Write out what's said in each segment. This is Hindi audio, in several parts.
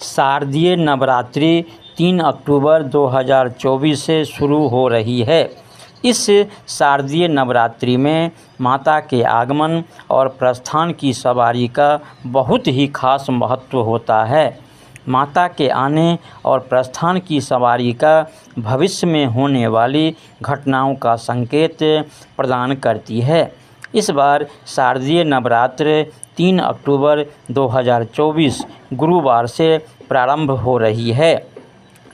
शारदीय नवरात्रि 3 अक्टूबर 2024 से शुरू हो रही है। इस शारदीय नवरात्रि में माता के आगमन और प्रस्थान की सवारी का बहुत ही खास महत्व होता है। माता के आने और प्रस्थान की सवारी का भविष्य में होने वाली घटनाओं का संकेत प्रदान करती है। इस बार शारदीय नवरात्र 3 अक्टूबर 2024 गुरुवार से प्रारंभ हो रही है।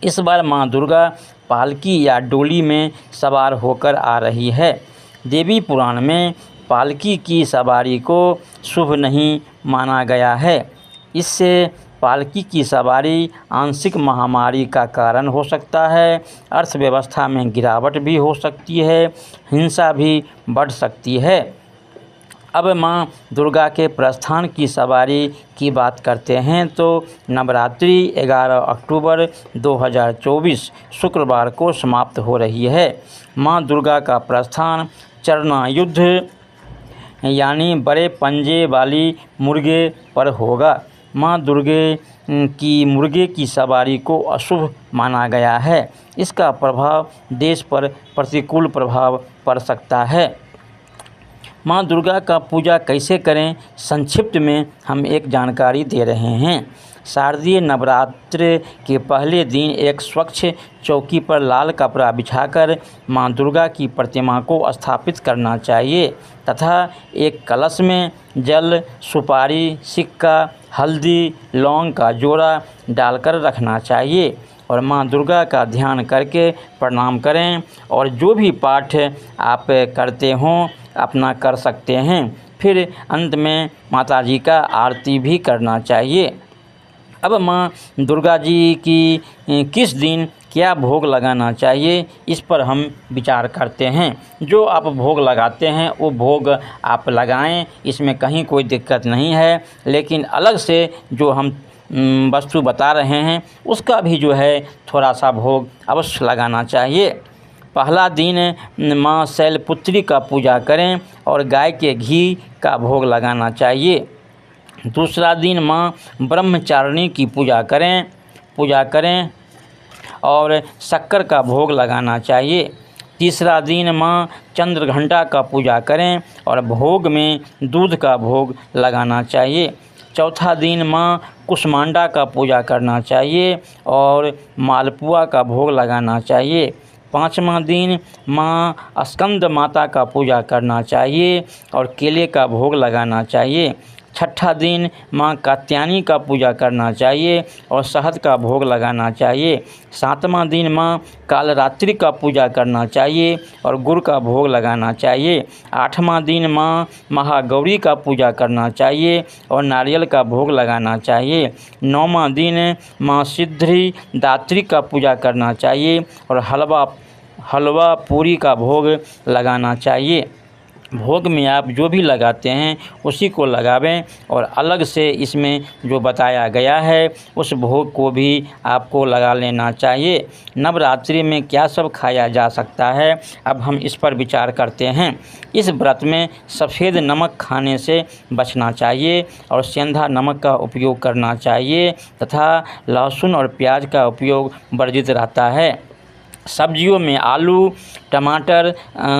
इस बार मां दुर्गा पालकी या डोली में सवार होकर आ रही है। देवी पुराण में पालकी की सवारी को शुभ नहीं माना गया है। इससे पालकी की सवारी आंशिक महामारी का कारण हो सकता है, अर्थव्यवस्था में गिरावट भी हो सकती है, हिंसा भी बढ़ सकती है। अब मां दुर्गा के प्रस्थान की सवारी की बात करते हैं तो नवरात्रि 11 अक्टूबर 2024 शुक्रवार को समाप्त हो रही है। मां दुर्गा का प्रस्थान चरणायुध यानी बड़े पंजे वाली मुर्गे पर होगा। मां मुर्गे की सवारी को अशुभ माना गया है। इसका प्रभाव देश पर प्रतिकूल प्रभाव पड़ सकता है। मां दुर्गा का पूजा कैसे करें, संक्षिप्त में हम एक जानकारी दे रहे हैं। शारदीय नवरात्र के पहले दिन एक स्वच्छ चौकी पर लाल कपड़ा बिछाकर मां दुर्गा की प्रतिमा को स्थापित करना चाहिए तथा एक कलश में जल, सुपारी, सिक्का, हल्दी, लौंग का जोड़ा डालकर रखना चाहिए और मां दुर्गा का ध्यान करके प्रणाम करें और जो भी पाठ आप करते हों अपना कर सकते हैं। फिर अंत में माताजी का आरती भी करना चाहिए। अब मां दुर्गा जी की किस दिन क्या भोग लगाना चाहिए, इस पर हम विचार करते हैं। जो आप भोग लगाते हैं वो भोग आप लगाएं, इसमें कहीं कोई दिक्कत नहीं है। लेकिन अलग से जो हम वस्तु बता रहे हैं उसका भी जो है थोड़ा सा भोग अवश्य लगाना चाहिए। पहला दिन मां शैलपुत्री का पूजा करें और गाय के घी का भोग लगाना चाहिए। दूसरा दिन मां ब्रह्मचारिणी की पूजा करें और शक्कर का भोग लगाना चाहिए। तीसरा दिन मां चंद्रघंटा का पूजा करें और भोग में दूध का भोग लगाना चाहिए। चौथा दिन मां कुष्मांडा का पूजा करना चाहिए और मालपुआ का भोग लगाना चाहिए। पाँचवा दिन मां स्कंद माता का पूजा करना चाहिए और केले का भोग लगाना चाहिए। छठा दिन मां कात्यायनी का पूजा करना चाहिए और शहद का भोग लगाना चाहिए। सातवां दिन मां कालरात्रि का पूजा करना चाहिए और गुड़ का भोग लगाना चाहिए। आठवां दिन मां महागौरी का पूजा करना चाहिए और नारियल का भोग लगाना चाहिए। नौवां दिन मां सिद्धि दात्री का पूजा करना चाहिए और हलवा पूरी का भोग लगाना चाहिए। भोग में आप जो भी लगाते हैं उसी को लगावें और अलग से इसमें जो बताया गया है उस भोग को भी आपको लगा लेना चाहिए। नवरात्रि में क्या सब खाया जा सकता है, अब हम इस पर विचार करते हैं। इस व्रत में सफ़ेद नमक खाने से बचना चाहिए और सेंधा नमक का उपयोग करना चाहिए तथा लहसुन और प्याज का उपयोग वर्जित रहता है। सब्जियों में आलू, टमाटर,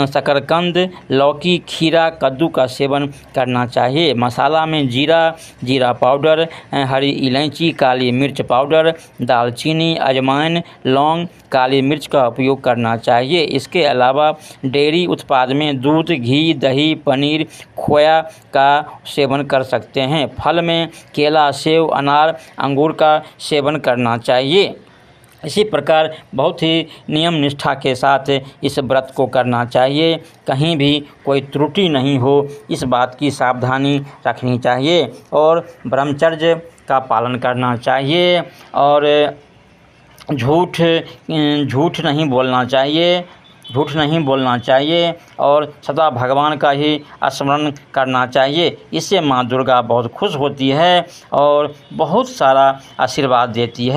शकरकंद, लौकी, खीरा, कद्दू का सेवन करना चाहिए। मसाला में जीरा पाउडर, हरी इलायची, काली मिर्च पाउडर, दालचीनी, अजवाइन, लौंग, काली मिर्च का उपयोग करना चाहिए। इसके अलावा डेयरी उत्पाद में दूध, घी, दही, पनीर, खोया का सेवन कर सकते हैं। फल में केला, सेब, अनार, अंगूर का सेवन करना चाहिए। इसी प्रकार बहुत ही नियम निष्ठा के साथ इस व्रत को करना चाहिए। कहीं भी कोई त्रुटि नहीं हो, इस बात की सावधानी रखनी चाहिए और ब्रह्मचर्य का पालन करना चाहिए और झूठ नहीं बोलना चाहिए और सदा भगवान का ही स्मरण करना चाहिए। इससे माँ दुर्गा बहुत खुश होती है और बहुत सारा आशीर्वाद देती है।